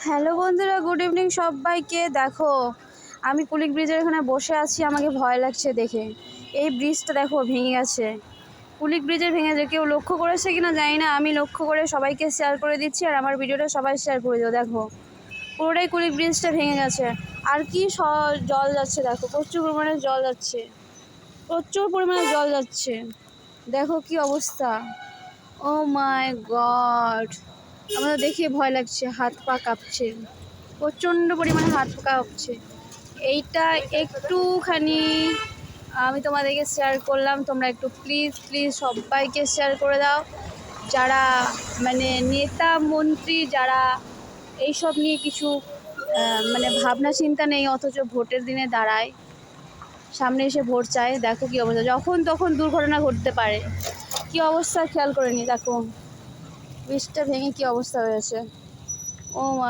Hello বন্ধুরা, good evening সবাইকে। দেখো আমি কুলিক ব্রিজের এখানে বসে আছি, আমাকে ভয় লাগছে দেখে। এই ব্রিজটা দেখো ভেঙে গেছে, কুলিক ব্রিজের ভেঙে গেছে। কেউ লক্ষ্য করেছে কিনা জানি না, আমি লক্ষ্য করে সবাইকে শেয়ার করে দিচ্ছি আর আমার ভিডিওটা সবাই শেয়ার করে দিও। দেখো পুরোটাই কুলিক ব্রিজটা ভেঙে গেছে। আর কি জল যাচ্ছে, দেখো প্রচুর পরিমাণে জল যাচ্ছে, প্রচুর পরিমাণে জল যাচ্ছে। দেখো কি অবস্থা, ও মাই গড। আমার দেখে ভয় লাগছে, হাত পা কাঁপছে, প্রচণ্ড পরিমাণে হাত পা কাঁপছে। এইটা একটুখানি আমি তোমাদেরকে শেয়ার করলাম, তোমরা একটু প্লিজ প্লিজ সবাইকে শেয়ার করে দাও। যারা মানে নেতা মন্ত্রী, যারা এইসব নিয়ে কিছু মানে ভাবনা চিন্তা নেই, অথচ ভোটের দিনে দাঁড়ায়, সামনে এসে ভোট চায়। দেখো কি অবস্থা, যখন তখন দুর্ঘটনা ঘটতে পারে। কি অবস্থা খেয়াল করে নি, দেখো ব্রিজটা ভেঙে কি অবস্থা হয়েছে। ও মাই